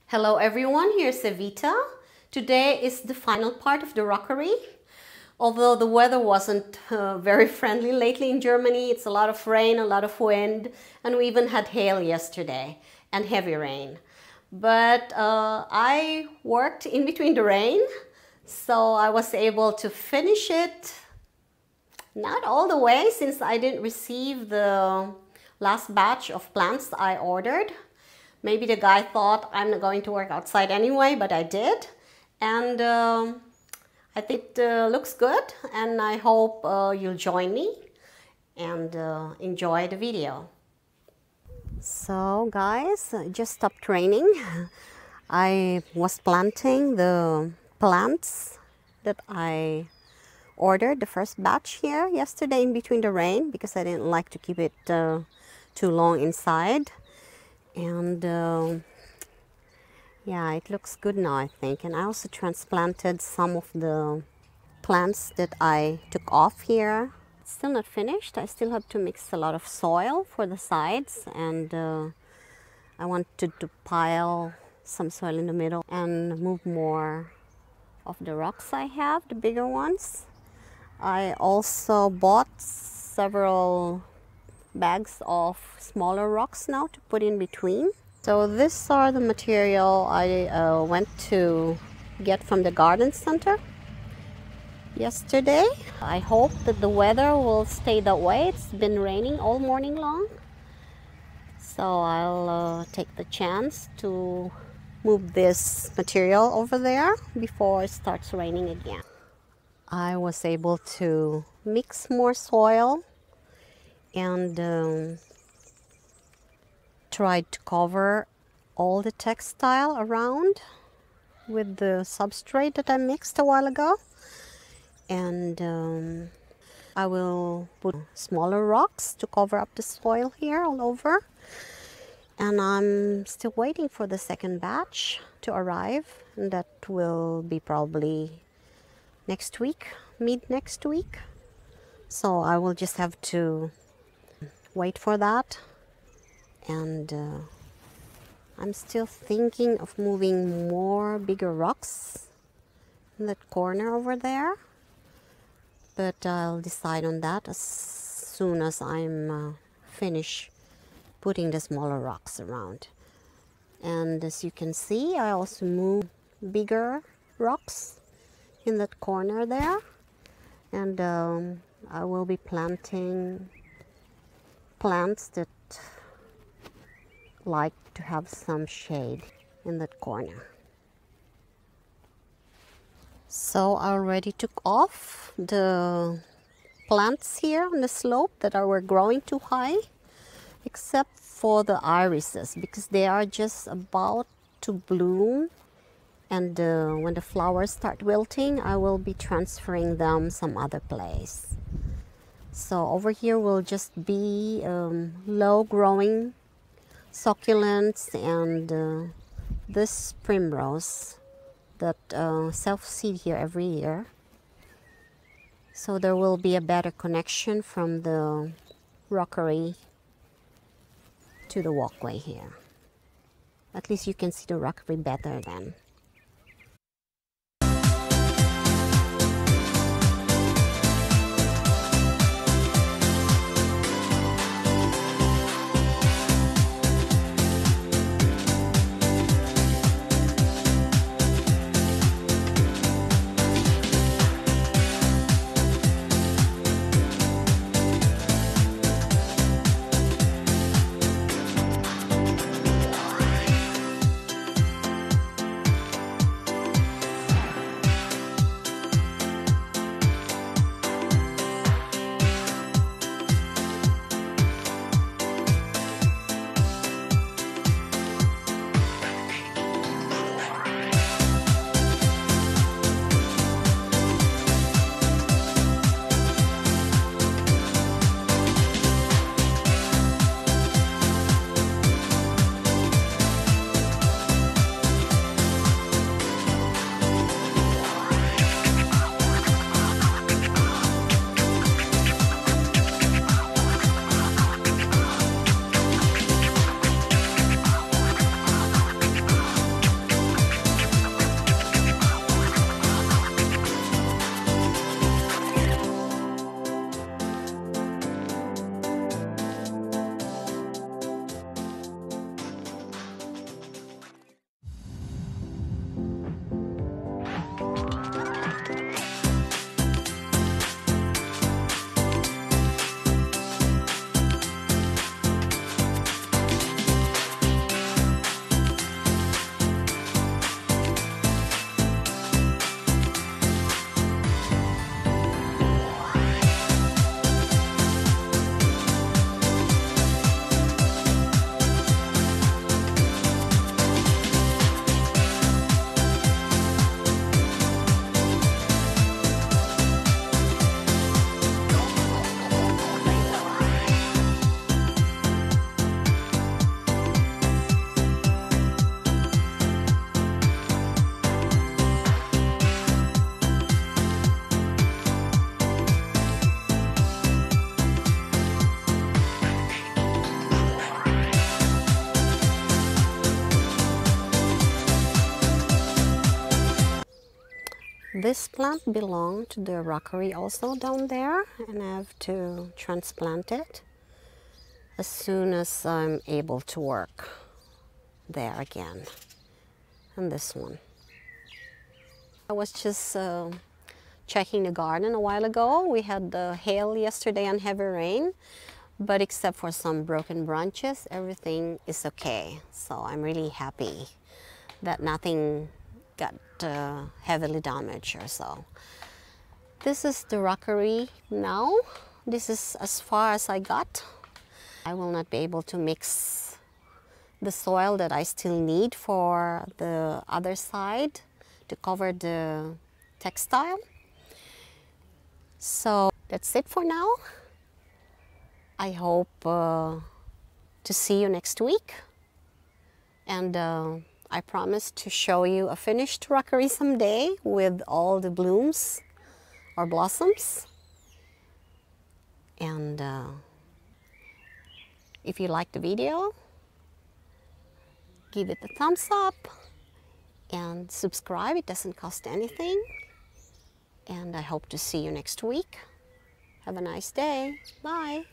Hello everyone, here's Evita. Today is the final part of the rockery. Although the weather wasn't very friendly lately in Germany, it's a lot of rain, a lot of wind, and we even had hail yesterday and heavy rain. But I worked in between the rain, so I was able to finish it. Not all the way, since I didn't receive the last batch of plants I ordered. Maybe the guy thought I'm not going to work outside anyway, but I did. And I think it looks good, and I hope you'll join me and enjoy the video. So guys, it just stopped raining. I was planting the plants that I ordered, the first batch here yesterday in between the rain, because I didn't like to keep it too long inside. And yeah, it looks good now, I think. And I also transplanted some of the plants that I took off here. It's still not finished. I still have to mix a lot of soil for the sides, and I wanted to pile some soil in the middle and move more of the rocks I have, the bigger ones. I also bought several bags of smaller rocks now to put in between. So these are the material I went to get from the garden center yesterday. I hope that the weather will stay that way. It's been raining all morning long, so I'll take the chance to move this material over there before it starts raining again. I was able to mix more soil and tried to cover all the textile around with the substrate that I mixed a while ago. And I will put smaller rocks to cover up the soil here all over. And I'm still waiting for the second batch to arrive, and that will be probably next week, mid next week. So I will just have to wait for that. And I'm still thinking of moving more bigger rocks in that corner over there, but I'll decide on that as soon as I'm finished putting the smaller rocks around. And as you can see, I also moved bigger rocks in that corner there, and I will be planting plants that like to have some shade in that corner. So I already took off the plants here on the slope that were growing too high, except for the irises, because they are just about to bloom, and when the flowers start wilting, I will be transferring them some other place. So over here will just be low growing succulents and this primrose that self-seed here every year. So there will be a better connection from the rockery to the walkway here. At least you can see the rockery better then. This plant belonged to the rockery also down there, and I have to transplant it as soon as I'm able to work there again. And this one. I was just checking the garden a while ago. We had the hail yesterday and heavy rain, but except for some broken branches, everything is okay. So I'm really happy that nothing got heavily damaged or so. This is the rockery now. This is as far as I got. I will not be able to mix the soil that I still need for the other side to cover the textile. So that's it for now. I hope to see you next week. And I promise to show you a finished rockery someday with all the blooms or blossoms. And if you like the video, give it a thumbs up and subscribe. It doesn't cost anything. And I hope to see you next week. Have a nice day. Bye.